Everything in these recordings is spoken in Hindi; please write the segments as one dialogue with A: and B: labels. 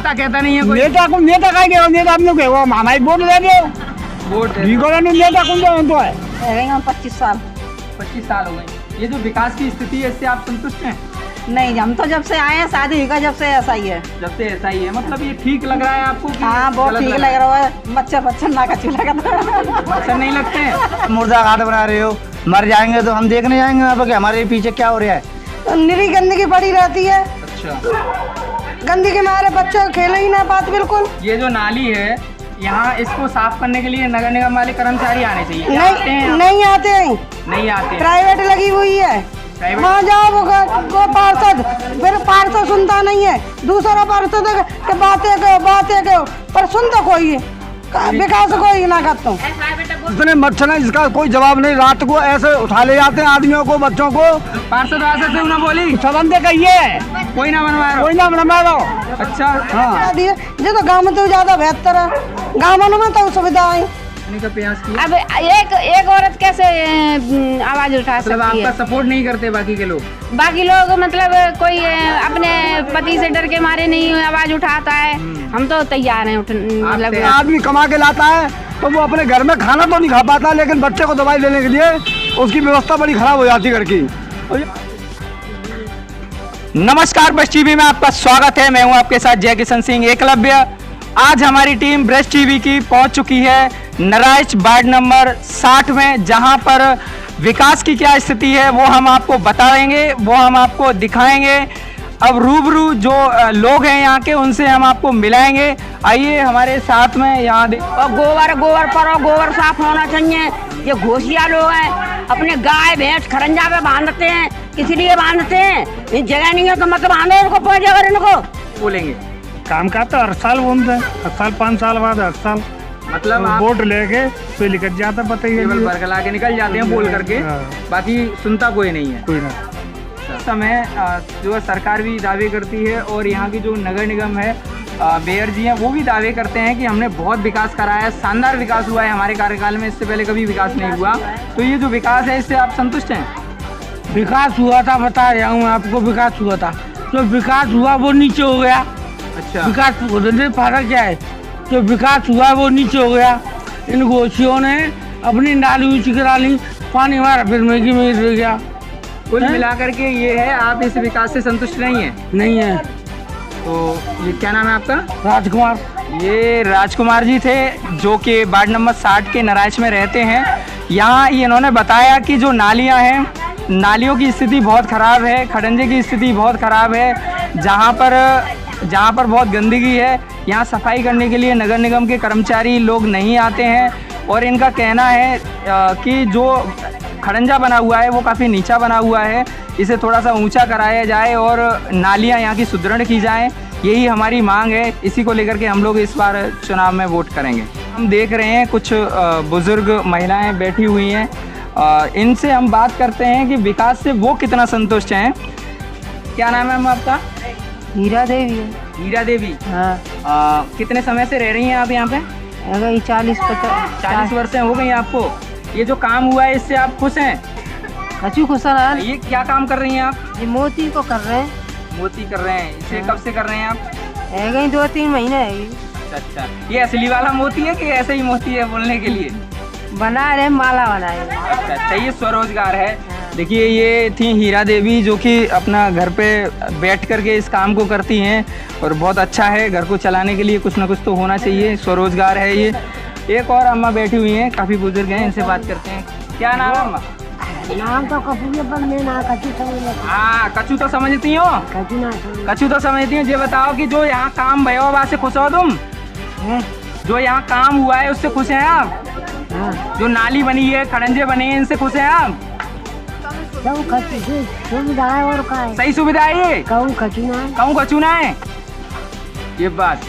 A: नेता कहता नहीं है कोई।
B: नेता को नेता का नेता आप लोग हमारी वोट ले दो,
A: वोट
B: नेता कौन तो है।
C: 25 साल
A: 25 साल हो गए। ये जो विकास की स्थिति है इससे आप संतुष्ट हैं?
C: नहीं, हम तो जब से आए हैं शादी हुई का जब से ऐसा ही है।
A: जब से ऐसा ही है, मतलब ये ठीक लग रहा है आपको कि
C: हाँ, बहुत
A: गलत
C: ठीक लग रहा है। मच्छर ना का चूल्हा का
A: मच्छर नहीं लगते हैं?
D: मुर्दा घाट बना रहे हो, मर जाएंगे तो हम देखने जाएंगे वहाँ पर कि हमारे पीछे क्या हो रहा है।
C: तो निरी गंदगी पड़ी रहती है,
A: अच्छा,
C: गंदगी में हमारे बच्चे खेल ही ना पाते बिल्कुल।
A: ये जो नाली है यहाँ, इसको साफ करने के लिए नगर निगम वाले कर्मचारी आने चाहिए। क्या आते हैं?
C: नहीं आते हैं,
A: नहीं आते।
C: प्राइवेट लगी हुई है,
A: प्राइवेट?
C: वहाँ जाओ वो पार्षद, फिर पार्षद सुनता नहीं है। दूसरा पार्षद के बातें कहो पर सुनता कोई विकास कोई ना करता हूँ।
B: इतने मच्छर है, इसका कोई जवाब नहीं। रात को ऐसे उठा ले जाते हैं आदमियों को, बच्चों को।
A: पार्षद वार्षद से ना बोली,
B: सबंधे कहिए
A: कोई ना बनवा रहा।
B: कोई ना बनवा लो।
A: अच्छा,
B: हाँ,
C: ये तो गाँव में तो ज्यादा बेहतर है, गाँव में तो सुविधा है।
A: का प्रयास किया।
E: अब एक औरत कैसे आवाज उठा
A: मतलब
E: सकती
A: आपका
E: है?
A: सपोर्ट नहीं करते बाकी के लोग?
E: बाकी लोग मतलब कोई अपने पति से डर के मारे नहीं आवाज उठाता है। हम तो तैयार हैं मतलब।
B: आदमी कमा के लाता है तो वो अपने घर में खाना तो नहीं खा पाता, लेकिन बच्चे को दवाई लेने के लिए उसकी व्यवस्था बड़ी खराब हो जाती है घर की।
A: नमस्कार, ब्रश टीवी में आपका स्वागत है। मैं हूं आपके साथ जय किशन सिंह एकलव्य। आज हमारी टीम ब्रश टीवी की पहुंच चुकी है नराइच वार्ड नंबर 60 में, जहां पर विकास की क्या स्थिति है वो हम आपको बताएंगे, वो हम आपको दिखाएंगे। अब रूबरू जो लोग हैं यहाँ के, उनसे हम आपको मिलाएंगे। आइए हमारे साथ में यहाँ
E: और गोबर साफ होना चाहिए। ये घोषिया लोग हैं, अपने गाय भैंस खरंजा पे बांधते हैं, किस लिए बांधते हैं? जगह नहीं है तो मत बांधो इनको, कोई जगह इनको
A: बोलेंगे।
B: काम का तो हर साल बोलते हैं, हर साल 5 साल बाद, हर साल
A: मतलब आप
B: वोट लेके तो लिखत जाता, बताइए।
A: केवल बरगला के निकल जाते हैं बोल करके, बाकी सुनता कोई नहीं है।
B: कोई ना।
A: इस समय जो है सरकार भी दावे करती है और यहाँ की जो नगर निगम है, मेयर जी हैं, वो भी दावे करते हैं कि हमने बहुत विकास कराया है, शानदार विकास हुआ है हमारे कार्यकाल में, इससे पहले कभी विकास नहीं हुआ। तो ये जो विकास है इससे आप संतुष्ट हैं?
B: विकास हुआ था, बता रहा हूँ आपको, विकास हुआ था। जो विकास हुआ वो नीचे हो गया।
A: अच्छा,
B: विकास होने फायदा क्या है? जो विकास हुआ वो नीचे हो गया। इन घोषियों ने अपनी नाली ऊंची करा ली, पानी हमारा फिर महंगी में रह गया।
A: कुल मिलाकर के ये है, आप इस विकास से संतुष्ट नहीं है?
B: नहीं है।
A: तो ये क्या नाम है आपका?
B: राजकुमार।
A: ये राजकुमार जी थे, जो कि वार्ड नंबर 60 के नराइच में रहते हैं। यहाँ इन्होंने बताया कि जो नालियाँ हैं, नालियों की स्थिति बहुत ख़राब है, खड़ंजे की स्थिति बहुत ख़राब है, जहाँ पर बहुत गंदगी है। यहाँ सफाई करने के लिए नगर निगम के कर्मचारी लोग नहीं आते हैं और इनका कहना है कि जो खड़ंजा बना हुआ है वो काफ़ी नीचा बना हुआ है, इसे थोड़ा सा ऊंचा कराया जाए और नालियाँ यहाँ की सुदृढ़ की जाएं। यही हमारी मांग है, इसी को लेकर के हम लोग इस बार चुनाव में वोट करेंगे। हम देख रहे हैं कुछ बुज़ुर्ग महिलाएं बैठी हुई हैं, इनसे हम बात करते हैं कि विकास से वो कितना संतुष्ट हैं। क्या नाम है मैम आपका?
C: हीरा देवी है।
A: हीरा देवी।
C: हाँ,
A: कितने समय से रह रही हैं आप यहाँ पे? 40 वर्ष हो गई आपको। ये जो काम हुआ है इससे आप खुश हैं?
C: कचू खुशहाल।
A: ये क्या काम कर रही हैं आप?
C: ये मोती को कर रहे हैं।
A: मोती कर रहे हैं। इसे कब से कर रहे हैं आप?
C: है गई 2-3 महीने है।
A: अच्छा, ये असली वाला मोती है कि ऐसे ही मोती है बोलने के लिए?
C: बना रहे, माला बनाए।
A: अच्छा, ये स्वरोजगार है। देखिए, ये थी हीरा देवी, जो कि अपना घर पे बैठ करके इस काम को करती हैं और बहुत अच्छा है। घर को चलाने के लिए कुछ ना कुछ तो होना चाहिए, स्वरोजगार है ये। एक और अम्मा बैठी हुई हैं, काफ़ी बुजुर्ग हैं, इनसे बात करते हैं। क्या नाम है अम्मा?
C: नाम तो कपूर पर मैं ना कचू समझ।
A: हाँ, कचू तो समझती हो? कचू तो समझती हो। ये बताओ कि जो यहाँ काम भया हुआ से खुश हो तुम? जो यहाँ काम हुआ है उससे खुश हैं आप? जो नाली बनी है, खड़ंजे बने हैं, इनसे खुश हैं आप?
C: सुविधा है और का है?
A: सही सुविधा है ये?
C: कहूँ
A: कचूना है ये बात।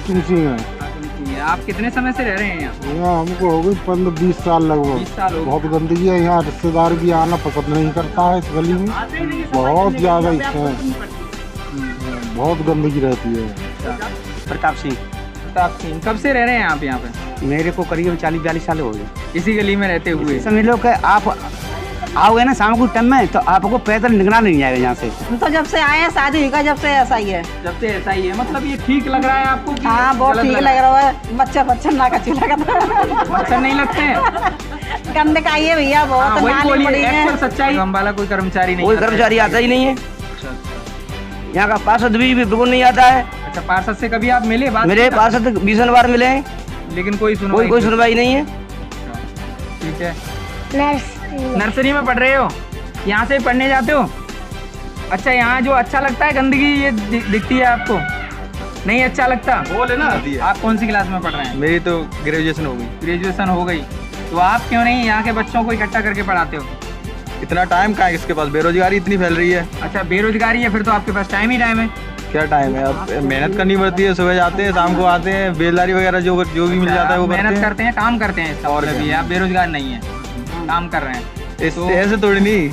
B: है।
A: आप कितने समय से रह रहे हैं यहाँ?
B: यहाँ हमको हो गई 15-20 साल लगभग।
A: 20 साल हो गए।
B: बहुत गंदगी है यहाँ, रिश्तेदार भी आना पसंद नहीं करता है इस गली में, बहुत ज़्यादा इसमें बहुत गंदगी रहती है।
A: प्रताप सिंह कब से रह रहे हैं आप यहाँ पे?
D: मेरे को करीब 40-42 साल हो गए
A: इसी गली में रहते हुए।
D: समझ लो कि आओगे ना शाम को टाइम में तो आपको पैदल निकलना नहीं जाएगा यहाँ से।
C: हम तो जब से आए हैं शादी हुई का जब से ऐसा ही है।
A: जब से ऐसा ही है, मतलब ये ठीक लग रहा है आपको कि
C: हाँ बहुत
A: गलत
C: ठीक लग रहा है। मच्छर ना कच्ची लगा था।
A: अच्छा नहीं लगते हैं?
C: गंदे का ये भैया
A: हाँ,
C: बहुत
A: वही
C: नाली
A: बोलिए,
C: पड़ी है।
A: एक्चुअल सच्चाई। अम्बाला कोई कर्मचारी नहीं
D: कोई
A: आता है।
D: कर्मचारी आता ही नहीं है,
A: अच्छा, अच्छा।
D: यहाँ का पार्षद भी बिल्कुल नहीं आता है।
A: अच्छा, पार्षद से कभी आप मिले? बात
D: मेरे
A: की?
D: पार्षद 20 बार मिले हैं,
A: लेकिन कोई सुनवाई
D: कोई सुनवाई नहीं है।
A: ठीक है। नर्सरी में पढ़ रहे हो? यहाँ से पढ़ने जाते हो? अच्छा, यहाँ जो अच्छा लगता है गंदगी ये दिखती है आपको? नहीं अच्छा लगता?
F: बोले ना।
A: आप कौन सी क्लास में पढ़ रहे हैं?
F: मेरी तो ग्रेजुएशन हो गई।
A: ग्रेजुएशन हो गई, तो आप क्यों नहीं यहाँ के बच्चों को इकट्ठा करके पढ़ाते हो?
F: इतना टाइम कहाँ है किसके पास, बेरोजगारी इतनी फैल रही है।
A: अच्छा, बेरोजगारी है, फिर तो आपके पास टाइम ही टाइम है।
F: क्या टाइम है, अब मेहनत करनी पड़ती है। सुबह जाते हैं, शाम को आते हैं, बेलदारी वगैरह जो भी मिल जाता है वो
A: मेहनत
F: करते
A: करते हैं, काम करते हैं। इसका
F: और
A: मतलब
F: क्या?
A: ये आप बेरोजगार नहीं है, काम कर रहे हैं।
F: हैं। इससे ऐसे थोड़ी नहीं,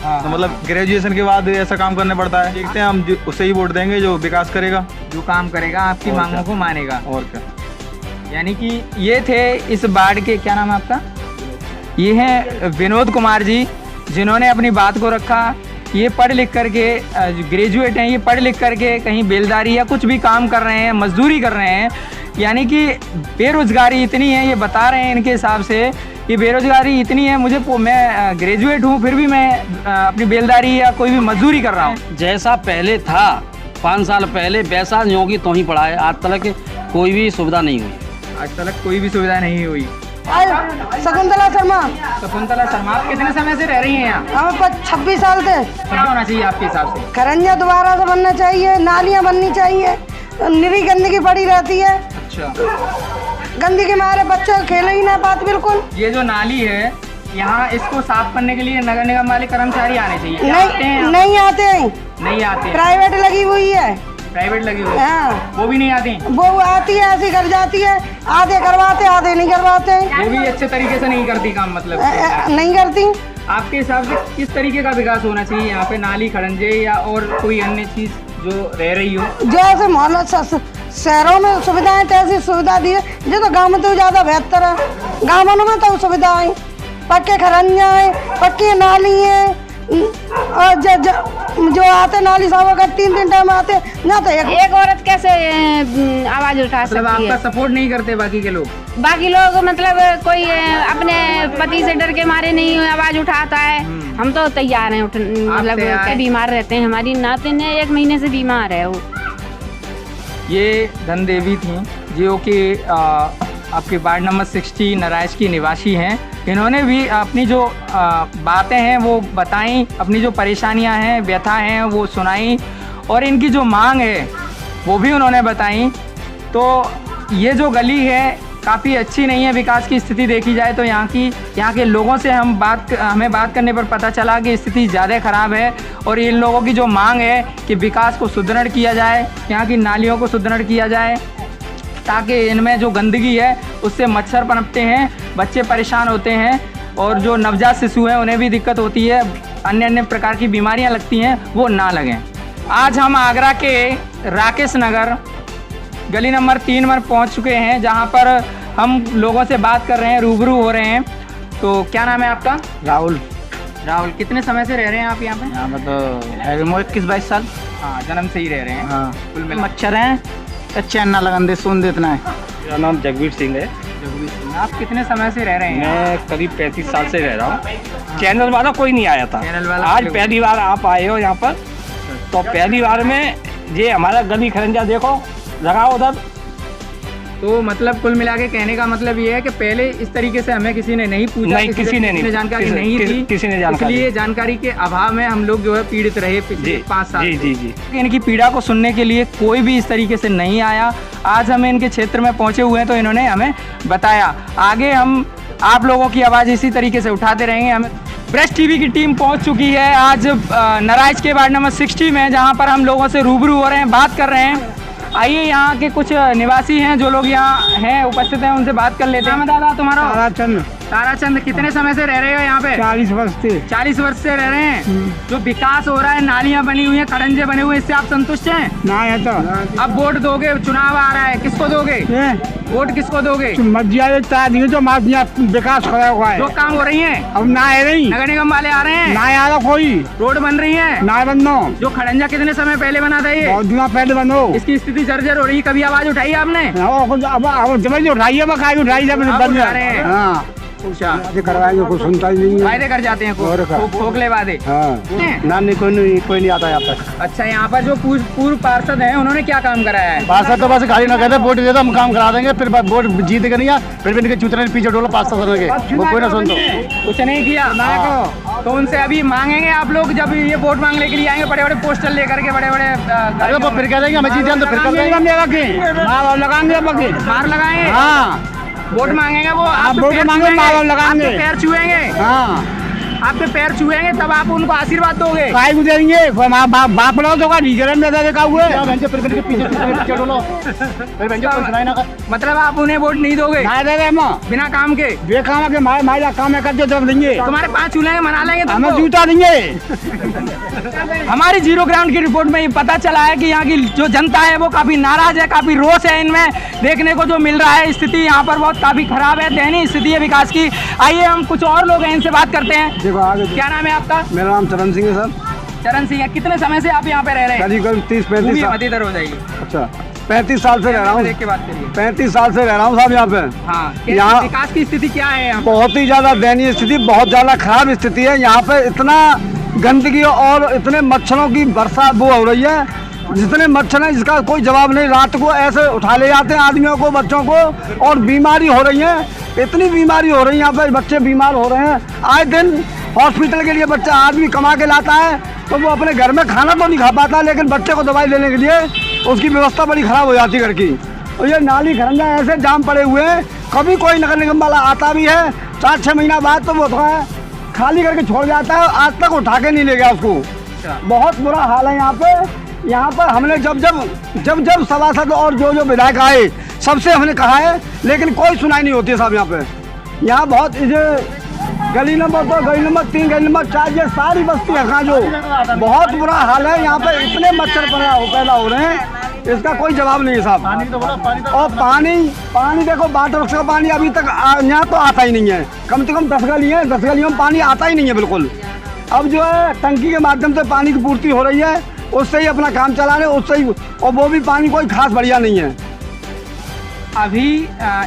A: हाँ,
F: तो मतलब ग्रेजुएशन के बाद ऐसा काम करना पड़ता है। देखते हैं हम उसे ही वोट देंगे जो विकास करेगा।
A: जो काम करेगा आपकी
F: और
A: मांगों
F: क्या?
A: को मानेगा।
F: और क्या।
A: यानी कि ये थे इस वार्ड के, क्या नाम है आपका? ये हैं विनोद कुमार जी, जिन्होंने अपनी बात को रखा। ये पढ़ लिख करके ग्रेजुएट हैं, ये पढ़ लिख करके कहीं बेलदारी या कुछ भी काम कर रहे हैं, मजदूरी कर रहे हैं। यानी कि बेरोजगारी इतनी है, ये बता रहे हैं इनके हिसाब से कि बेरोजगारी इतनी है। मैं ग्रेजुएट हूँ, फिर भी मैं अपनी बेलदारी या कोई भी मजदूरी कर रहा हूँ।
B: जैसा पहले था 5 साल पहले वैसा योगी तो ही पड़ा है। आज तक कोई भी सुविधा नहीं हुई।
A: आज तक कोई भी सुविधा नहीं हुई।
C: शकुंतला शर्मा,
A: शकुंतला शर्मा, आप कितने समय से रह रही हैं यहाँ?
C: हमें 26 साल से।
A: क्या होना चाहिए आपके हिसाब से?
C: खरंजा दोबारा से बनना चाहिए, नालियाँ बननी चाहिए, निरी गंदगी पड़ी रहती है।
A: अच्छा,
C: गंदगी के मारे बच्चे खेल ही ना पाते बिल्कुल।
A: ये जो नाली है यहाँ, इसको साफ करने के लिए नगर निगम वाले कर्मचारी आने चाहिए। क्या आते हैं?
C: नहीं आते हैं,
A: नहीं आते।
C: प्राइवेट लगी हुई है।
A: प्राइवेट लगी हुई है,
C: हाँ,
A: वो भी नहीं आती।
C: वो आती है ऐसी कर जाती है, आधे करवाते आधे नहीं करवाते।
A: वो भी अच्छे तरीके से नहीं करती काम, मतलब
C: नहीं करती।
A: आपके हिसाब से किस तरीके का विकास होना चाहिए यहाँ पे? नाली, खड़ंजे या और कोई अन्य चीज जो रह रही हो?
C: जैसे मोहल्ला शहरों में सुविधाएं तैसी सुविधा दी है, जो तो गाँव में तो ज़्यादा बेहतर है। गाँवों में तो सुविधाएं, पक्के खरंजा है, पक्की नाली है, और जो आते नाली साफ कर 3 टाइम आते ना, तो
E: एक औरत कैसे आवाज उठा
A: मतलब
E: सकती
A: आपका
E: है?
A: सपोर्ट नहीं करते बाकी के लोग?
E: बाकी लोग मतलब कोई अपने पति से डर के मारे नहीं आवाज उठाता है। हम तो तैयार हैं मतलब
A: तैयार
E: के
A: हैं?
E: बीमार रहते हैं। हमारी नातिन 1 महीने से बीमार है वो।
A: ये धन देवी थी, जो कि आपके वार्ड नंबर 60 नारायज की निवासी हैं। इन्होंने भी अपनी जो बातें हैं वो बताई, अपनी जो परेशानियां हैं, व्यथा हैं वो सुनाई, और इनकी जो मांग है वो भी उन्होंने बताई। तो ये जो गली है काफ़ी अच्छी नहीं है। विकास की स्थिति देखी जाए तो यहाँ के लोगों से हमें बात करने पर पता चला कि स्थिति ज़्यादा ख़राब है, और इन लोगों की जो मांग है कि विकास को सुदृढ़ किया जाए, यहाँ की नालियों को सुदृढ़ किया जाए, ताकि इनमें जो गंदगी है उससे मच्छर पनपते हैं, बच्चे परेशान होते हैं, और जो नवजात शिशु हैं उन्हें भी दिक्कत होती है, अन्य प्रकार की बीमारियां लगती हैं, वो ना लगें। आज हम आगरा के राकेश नगर गली नंबर 3 में पहुंच चुके हैं, जहां पर हम लोगों से बात कर रहे हैं, रूबरू हो रहे हैं। तो क्या नाम है आपका?
D: राहुल।
A: राहुल, कितने समय से रह रहे हैं आप यहाँ पे?
D: यहाँ पर तो 21-22 साल।
A: हाँ, जन्म से ही रह रहे हैं।
D: हाँ,
A: कुल मिला
D: मच्छर हैं, चैन ना लगन दे, सुन दे इतना है।
G: मेरा नाम जगवीर सिंह है।
A: जगवीर सिंह, आप कितने समय से रह रहे हैं?
G: मैं करीब 35 साल से रह रहा हूँ। चैनल वाला कोई नहीं आया था,
A: चैनल वाला
G: आज
A: कोई-
G: पहली बार आप आए हो यहाँ पर। तो पहली बार में ये हमारा गली खरंजा देखो लगा उधर।
A: तो मतलब कुल मिला के कहने का मतलब ये है कि पहले इस तरीके से हमें किसी ने नहीं पूछा,
G: नहीं, किसी ने नहीं,
A: जानकारी
G: किसी-
A: नहीं
G: किसी-
A: थी,
G: किसी ने जानकारी
A: इसलिए जानकारी के अभाव में हम लोग जो है पीड़ित रहे पिछले 5 साल
G: जी
A: से।
G: जी जी।
A: इनकी पीड़ा को सुनने के लिए कोई भी इस तरीके से नहीं आया। आज हम इनके क्षेत्र में पहुंचे हुए हैं तो इन्होंने हमें बताया। आगे हम आप लोगों की आवाज़ इसी तरीके से उठाते रहेंगे। हमें ब्रश टीवी की टीम पहुंच चुकी है आज नारायज के वार्ड नंबर 60 में, जहां पर हम लोगों से रूबरू हो रहे हैं, बात कर रहे हैं। आइए, यहाँ के कुछ निवासी हैं, जो लोग यहाँ हैं उपस्थित हैं, उनसे बात कर लेते हैं। दादा तुम्हारा?
B: ताराचंद।
A: ताराचंद, कितने समय से रह रहे हो यहाँ पे?
B: 40 वर्ष से।
A: 40 वर्ष से रह रहे हैं। जो विकास हो रहा है, नालियाँ बनी हुई हैं, खड़ंजे बने हुए हैं, इससे आप संतुष्ट हैं?
B: ना है तो
A: अब वोट दोगे, चुनाव आ रहा है, किसको दोगे? वोट किसको दोगे?
B: मर्जी तो माफिया विकास करा हुआ
A: जो
B: है,
A: काम हो रही है
B: अब ना है नहीं,
A: नगर निगम वाले आ रहे हैं,
B: ना आ रहा कोई,
A: रोड बन रही है,
B: ना बनो,
A: जो खड़ंजा कितने समय पहले बना था ये,
B: बहुत दिन पहले बनो।
A: इसकी स्थिति जर्जर हो रही है, कभी आवाज उठाई आपने?
B: अब जब उठाइए उठाई जब
A: आप
B: बंद
A: उठा रहे हैं।
B: हाँ
A: अच्छा,
B: ये करवाएंगे, कुछ सुनता ही नहीं है।
A: वायदे कर जाते हैं,
B: और क्या?
A: खोखले वादे।
B: हाँ ना, नहीं कोई नहीं आता यहाँ पर।
A: अच्छा, यहाँ पर जो पूर्व पार्षद हैं, उन्होंने क्या काम कराया है?
D: पार्षद तो बस गाड़ी ना कहते वोट दे दो हम काम करा देंगे, फिर वोट जीत के नहीं फिर भी इनके चूतरे पीछे डोलो 5 साल के, वो कोई ना सुन दो।
A: कुछ नहीं किया तो उनसे अभी मांगेंगे आप लोग, जब ये वोट मांगने के लिए आएंगे, बड़े बड़े पोस्टर लेकर के, बड़े बड़े
D: अरे वो फिर कह देंगे हमें जीत जाए तो फिर कर देंगे,
B: लगाएंगे।
A: मार लगाएंगे।
B: हाँ
A: वोट मांगेंगे वो,
B: आप
A: आपके
B: वोट
A: पैर
B: मांगे,
A: छुएंगे,
B: मार लगाएंगे।
A: आपके पैर छुएंगे,
B: हाँ
A: आपके पैर छुएंगे, तब आप उनको आशीर्वाद दोगे।
B: काय गुजरेंगे बाप लोग तो डीजल में देखा हुए,
D: फिर इनके पीछे डोलो फिर सुनाई ना कर।
A: मतलब आप उन्हें वोट नहीं दोगे बिना काम के?
B: बेकाम के माया काम है करते जब देंगे,
A: तुम्हारे 5 चूल्हे मना लेंगे
B: हमें
A: तुमको।
B: जूता देंगे।
A: हमारी जीरो ग्राउंड की रिपोर्ट में ये पता चला है कि यहाँ की जो जनता है वो काफी नाराज है, काफी रोष है इनमें देखने को जो मिल रहा है। स्थिति यहाँ पर बहुत काफी खराब है, दयनीय स्थिति है विकास की। आइए हम कुछ और लोग हैं, इनसे बात करते हैं।
B: देखो आगे
A: क्या नाम है आपका?
B: मेरा नाम चरण सिंह है सर।
A: चरण सिंह है, कितने समय से आप यहाँ पे रह रहे हैं?
B: करीब 30-35 साल।
A: इधर हो जाइए।
B: अच्छा 35 साल से रह रहा हूँ,
A: देख के बात करिए।
B: 35 साल से रह रहा हूँ साहब यहाँ पे।
A: हाँ,
B: यहाँ
A: विकास की स्थिति क्या है यहाँ?
B: बहुत ही ज्यादा दयनीय स्थिति, बहुत ज्यादा खराब स्थिति है। यहाँ पे इतना गंदगी और इतने मच्छरों की बरसात वो हो रही है, जितने मच्छर हैं जिसका कोई जवाब नहीं। रात को ऐसे उठा ले जाते हैं आदमियों को, बच्चों को, और बीमारी हो रही है, इतनी बीमारी हो रही है यहाँ पे, बच्चे बीमार हो रहे हैं। आए दिन हॉस्पिटल के लिए बच्चा आदमी कमा के लाता है तो वो अपने घर में खाना तो नहीं खा पाता, लेकिन बच्चे को दवाई लेने के लिए उसकी व्यवस्था बड़ी खराब हो जाती है घर की। और ये नाली खरंजा ऐसे जाम पड़े हुए हैं, कभी कोई नगर निगम वाला आता भी है 4-6 महीना बाद तो वो थोड़ा खाली करके छोड़ जाता है, आज तक उठा के नहीं ले गया उसको। बहुत बुरा हाल है यहाँ पे। यहाँ पर हमने जब सभासद और जो विधायक आए सबसे हमने कहा है, लेकिन कोई सुनाई नहीं होती है साहब यहाँ पे। यहाँ बहुत गली नंबर 2, गली नंबर 3, गली नंबर 4, ये सारी बस्ती है जो बहुत बुरा हाल है। यहाँ पे इतने मच्छर पैदा हो रहे हैं, इसका कोई जवाब नहीं है साहब। और पानी देखो, वाटर का पानी अभी तक यहाँ तो आता ही नहीं है। कम से कम 10 गली है, 10 गलियों में पानी आता ही नहीं है बिल्कुल। अब जो है टंकी के माध्यम से पानी की पूर्ति हो रही है, उससे ही अपना काम चला रहे, उससे ही, और वो भी पानी कोई खास बढ़िया नहीं है।
A: अभी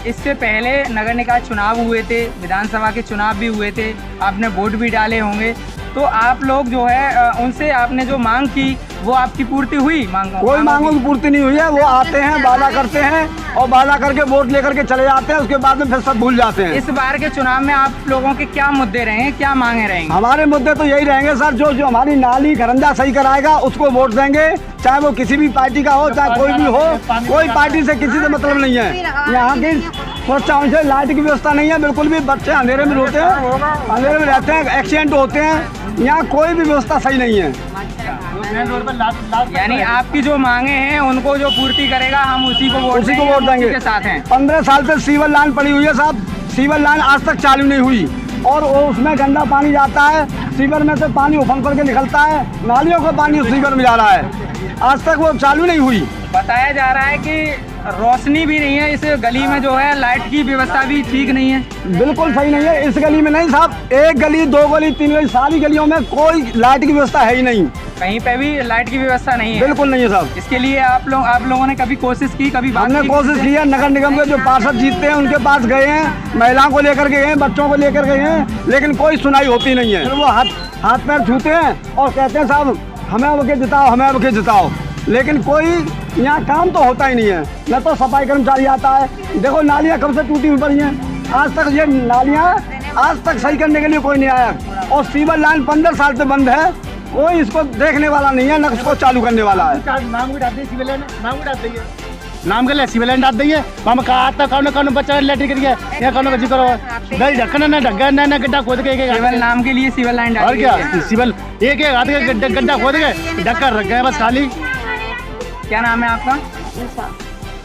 A: इससे पहले नगर निकाय चुनाव हुए थे, विधानसभा के चुनाव भी हुए थे, आपने वोट भी डाले होंगे, तो आप लोग जो है उनसे आपने जो मांग की वो आपकी पूर्ति हुई?
B: कोई मांगों की पूर्ति नहीं हुई है। वो आते हैं, वादा करते हैं और वादा करके वोट लेकर के चले जाते हैं, उसके बाद में फिर सब भूल जाते हैं।
A: इस बार के चुनाव में आप लोगों के क्या मुद्दे रहेंगे, क्या मांगे रहेंगे?
B: हमारे मुद्दे तो यही रहेंगे सर, जो हमारी नाली खरंजा सही कराएगा उसको वोट देंगे, चाहे वो किसी भी पार्टी का हो, चाहे कोई भी हो। कोई पार्टी से किसी से मतलब नहीं है। यहाँ की सुरक्षा से लाइट की व्यवस्था नहीं है बिल्कुल भी, बच्चे अंधेरे में रोते हैं, अंधेरे में रहते हैं, एक्सीडेंट होते हैं। यहाँ कोई भी व्यवस्था सही नहीं है।
A: यानी आपकी जो मांगे हैं उनको जो पूर्ति करेगा हम उसी को वोट
B: देंगे।
A: के साथ हैं।
B: 15 साल से सीवर लाइन पड़ी हुई है साहब, सीवर लाइन आज तक चालू नहीं हुई, और उसमें गंदा पानी जाता है, सीवर में से पानी उफन करके निकलता है, नालियों का पानी उस सीवर में जा रहा है, आज तक वो चालू नहीं हुई।
A: बताया जा रहा है कि रोशनी भी नहीं है इस गली में, जो है लाइट की व्यवस्था भी ठीक नहीं है।
B: बिल्कुल सही नहीं है इस गली में। नहीं साहब, 1 गली 2 गली 3 गली सारी गलियों में कोई लाइट की व्यवस्था है ही नहीं,
A: कहीं पे भी लाइट की व्यवस्था नहीं है।
B: बिल्कुल नहीं है साहब।
A: इसके लिए आप लोगों ने कभी कोशिश की? कभी
B: हमने कोशिश की है, नगर निगम के जो पार्षद जीतते हैं उनके पास गए हैं, महिलाओं को लेकर के गए हैं, बच्चों को लेकर गए हैं, लेकिन कोई सुनाई होती नहीं है। फिर वो हाथ पैर छूते हैं और कहते हैं साहब हमें अब के जिताओ, हमें अब के जिताओ, लेकिन कोई यहाँ काम तो होता ही नहीं है। न तो सफाई कर्मचारी आता है, देखो नालियाँ कब से टूटी हुई पड़ी हैं, आज तक ये नालियाँ आज तक सही करने के लिए कोई नहीं आया। और सीवर लाइन 15 साल से बंद है, कोई इसको देखने वाला नहीं है, न उसको चालू करने वाला है।
D: नाम के लिए सिविल लाइन डाल दिए, हम कहा था कौन बच्चा लेटर कर गया, यहाँ कौन बच्ची करो गल ढक्कन ना ढक्का ना गड्ढा खोद के
A: केवल नाम के लिए सिविल लाइन डाल
D: और क्या सिविल एक हाथ के गड्ढा खोद के ढक्का रख गए बस खाली।
A: क्या नाम है आपका?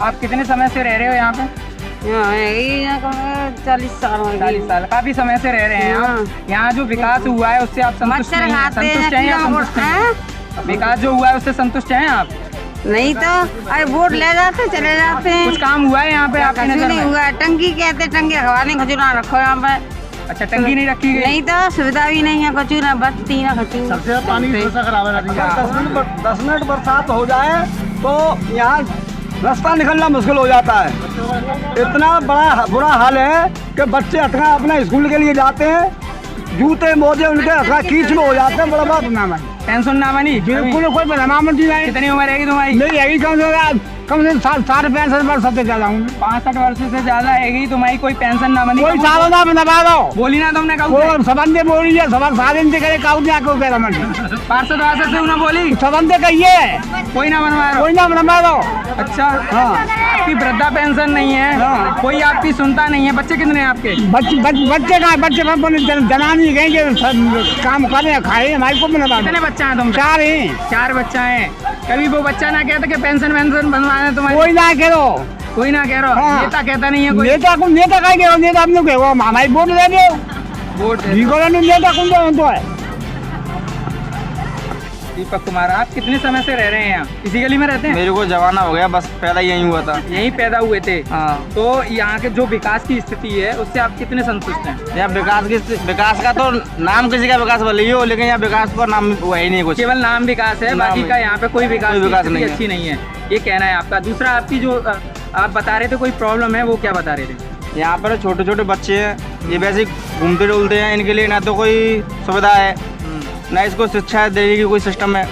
A: आप कितने समय से रह रहे हो यहाँ पे?
E: 40 साल
A: 40 साल, काफी समय से रह रहे हैं आप। यहाँ जो विकास हुआ है उससे आप संतुष्ट नहीं हैं? संतुष्ट हैं या संतुष्ट नहीं? विकास जो हुआ है उससे संतुष्ट हैं आप?
E: नहीं तो अरे वोट ले जाते चले जाते हैं।
A: कुछ काम हुआ है यहाँ पे आपकी नजर
E: नहीं
A: में?
E: हुआ। टंकी कहते टंकी रखवाने खजूरा रखो यहाँ पे।
A: अच्छा, टंकी नहीं रखी गई?
E: नहीं तो सुविधा भी नहीं है, कचू ना बत्ती ना खचू।
D: सबसे ज्यादा पानी की व्यवस्था खराब है।
B: 10 मिनट बरसात हो जाए तो यहाँ रास्ता निकलना मुश्किल हो जाता है। इतना बड़ा बुरा हाल है कि बच्चे अथवा अपने स्कूल के लिए जाते हैं, जूते मोजे उनके अथवा कीच में हो जाते हैं। बड़ा बात नाम है,
A: पेंशन ना बनी?
B: बिल्कुल कोई बदनाम नहीं है।
A: कितनी उम्र है तुम्हारी?
B: मेरी यही कम से 65 वर्ष से ज्यादा हूँ।
A: 65 वर्ष से ज्यादा है तुम्हारी, कोई पेंशन ना बनी?
B: कोई साल ना बना दो।
A: बोली ना तुमने?
B: सबंधे बोली है, सब सारे दिन करे काउ ना को कह रहा
A: पार्षद वार्षद से उन्हें बोली?
B: सबंधे कहिए
A: कोई ना बनवा रहा?
B: कोई ना बनवा दो।
A: अच्छा,
B: हाँ।
A: आपकी वृद्धा पेंशन नहीं है?
B: हाँ।
A: कोई आपकी सुनता नहीं है? बच्चे कितने हैं आपके?
B: बच्चे का जनानी गए काम करे खाए हमारे को बनवा दो।
A: कितने बच्चे हैं तुम?
B: 4 ही।
A: 4 बच्चा है। कभी वो बच्चा ना कहता कि पेंशन वेंशन बनवाना तुम्हारे?
B: कोई ना करो,
A: कोई ना कह रहा?
B: हाँ।
A: नेता कहता नहीं है कोई?
B: नेता का नेता आपने कहो हमारी वोट दे दो।
A: वोट
B: नेता कौन तो है?
A: दीपक कुमार, आप कितने समय से रह रहे हैं यहाँ? इसी गली में रहते हैं?
F: मेरे को जमाना हो गया, बस पैदा यहीं हुआ था।
A: यहीं पैदा हुए थे?
F: हाँ।
A: तो यहाँ के जो विकास की स्थिति है उससे आप कितने संतुष्ट हैं?
F: यहाँ विकास का तो नाम किसी का विकास भले ही हो, लेकिन यहाँ विकास का नाम हुआ ही नहीं कुछ।
A: केवल नाम विकास है, बाकी का यहाँ पे कोई विकास
F: नहीं है।
A: अच्छी नहीं है, ये कहना है आपका। दूसरा, आपकी जो आप बता रहे थे कोई प्रॉब्लम है, वो क्या बता रहे थे?
F: यहाँ पर छोटे छोटे बच्चे हैं, ये वैसे घूमते डोलते हैं, इनके लिए ना तो कोई सुविधा है, ना इसको शिक्षा देने की कोई सिस्टम है।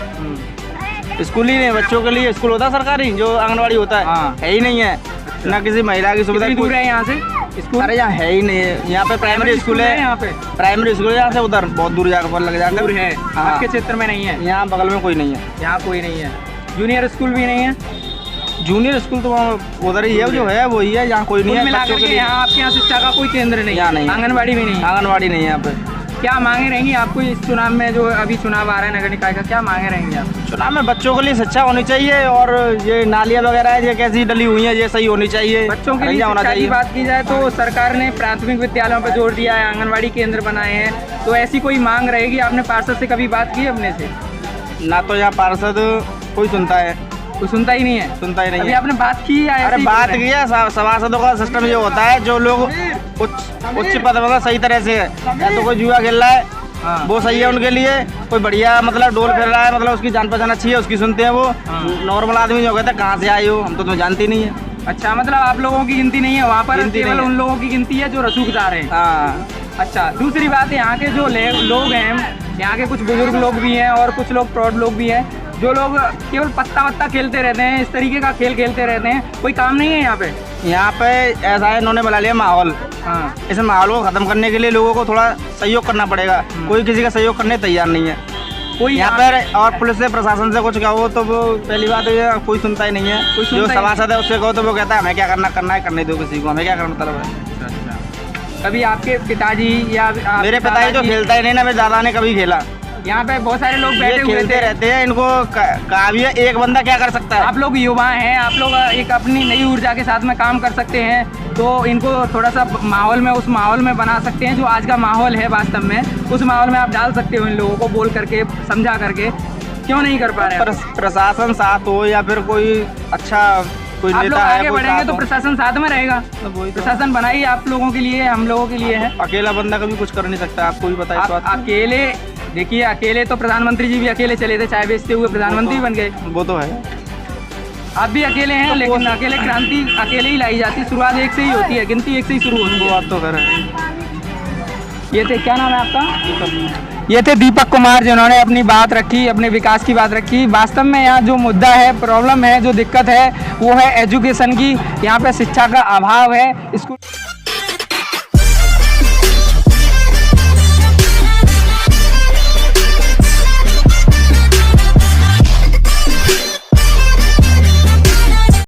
F: स्कूल ही नहीं, बच्चों के लिए स्कूल होता है सरकारी, जो आंगनवाड़ी होता है,
A: हाँ।
F: है ही नहीं है। ना किसी महिला की सुविधा।
A: कितनी दूर है यहाँ से स्कूल?
F: अरे यहाँ है ही नहीं है। यहाँ पे प्राइमरी स्कूल है,
A: यहाँ पे
F: प्राइमरी स्कूल है, यहाँ से उधर बहुत दूर जाकर पर लग जाकर
A: दूर है।
F: हाँ।
A: आपके क्षेत्र में नहीं है?
F: यहाँ बगल में कोई नहीं है।
A: यहाँ कोई नहीं है। जूनियर स्कूल भी नहीं है?
F: जूनियर स्कूल तो वहाँ उधर ही है, जो है वही है, यहाँ कोई नहीं है। बच्चों के लिए
A: यहाँ आपके यहाँ शिक्षा का कोई केंद्र नहीं?
F: यहाँ नहीं,
A: आंगनबाड़ी भी नहीं?
F: आंगनबाड़ी नहीं है यहाँ पे।
A: क्या मांगे रहेंगी आपको इस चुनाव में, जो अभी चुनाव आ रहा है नगर निकाय का, क्या मांगे रहेंगी आप?
F: चुनाव में बच्चों के लिए शिक्षा होनी चाहिए, और ये नालियाँ वगैरह है, ये कैसी डली हुई है, ये सही होनी चाहिए।
A: बच्चों के लिए शिक्षा की बात की जाए तो सरकार ने प्राथमिक विद्यालयों पर जोर दिया है, आंगनबाड़ी केंद्र बनाए हैं, तो ऐसी कोई मांग रहेगी? आपने पार्षद से कभी बात की अपने से?
F: ना तो यहाँ पार्षद कोई सुनता है,
A: कोई सुनता ही नहीं है।
F: सुनता ही नहीं
A: अभी
F: है।
A: आपने बात की है?
F: अरे बात की है, सभासदों का सिस्टम ये होता है, जो लोग उच्च पद मतलब सही तरह से है, या तो कोई जुआ खेल रहा है,
A: हाँ।
F: वो सही है उनके लिए। कोई बढ़िया मतलब डोल फेर रहा है, मतलब उसकी जान पहचान अच्छी है, उसकी सुनते हैं वो। नॉर्मल आदमी जो कहता है कहाँ से आए हो, हम तो तुम्हें जानती नहीं है।
A: अच्छा, मतलब आप लोगों की गिनती नहीं है वहाँ पर, केवल उन लोगों की गिनती है जो रसूखदार हैं?
F: हाँ।
A: अच्छा, दूसरी बात, यहाँ के जो लोग हैं, यहाँ के कुछ बुजुर्ग लोग भी हैं और कुछ लोग प्रौढ़ लोग भी हैं, जो लोग केवल पत्ता वत्ता खेलते रहते हैं, इस तरीके का खेल खेलते रहते हैं, कोई काम नहीं है यहाँ पे?
F: यहाँ पे ऐसा है, इन्होंने बना लिया माहौल।
A: हाँ।
F: इस माहौल को खत्म करने के लिए लोगों को थोड़ा सहयोग करना पड़ेगा। कोई किसी का सहयोग करने तैयार नहीं है
A: कोई
F: यहाँ पर। और पुलिस से प्रशासन से कुछ कहो तो वो पहली बात है कोई सुनता ही नहीं है। जो सभासद है उससे कहो तो वो कहता है हमें क्या करना है, करने दो किसी को, हमें क्या करना मतलब है।
A: कभी आपके पिताजी या
F: मेरे पिताजी तो खेलता ही नहीं ना, मेरे दादा ने कभी खेला।
A: यहाँ पे बहुत सारे लोग बैठे हुए
F: खेलते रहते हैं, इनको कहा भी है एक बंदा क्या कर सकता है।
A: आप लोग युवा हैं, आप लोग एक अपनी नई ऊर्जा के साथ में काम कर सकते हैं, तो इनको थोड़ा सा माहौल में, उस माहौल में बना सकते हैं जो आज का माहौल है वास्तव में, उस माहौल में आप डाल सकते हो इन लोगों को, बोल करके समझा करके। क्यों नहीं कर पा रहे हैं?
F: प्रशासन साथ हो या फिर कोई अच्छा कोई
A: आप लोग
F: नेता है,
A: आगे बढ़ेंगे तो प्रशासन साथ में रहेगा। प्रशासन बनाई आप लोगों के लिए, हम लोगों के लिए है।
F: अकेला बंदा कभी कुछ कर नहीं सकता, आपको भी पता है।
A: अकेले देखिए, अकेले तो प्रधानमंत्री जी भी अकेले चले थे, चाय बेचते हुए प्रधानमंत्री बन गए।
F: वो तो है,
A: आप भी अकेले हैं, लेकिन अकेले क्रांति अकेले ही लाई जाती है। शुरुआत एक से ही होती है, गिनती एक से ही शुरू होती है।
F: वो बात तो कर रहे हैं।
A: ये थे, क्या नाम है आपका? ये थे दीपक कुमार, जिन्होंने अपनी बात रखी, अपने विकास की बात रखी। वास्तव में यहाँ जो मुद्दा है, प्रॉब्लम है, जो दिक्कत है, वो है एजुकेशन की। यहाँ पे शिक्षा का अभाव है। स्कूल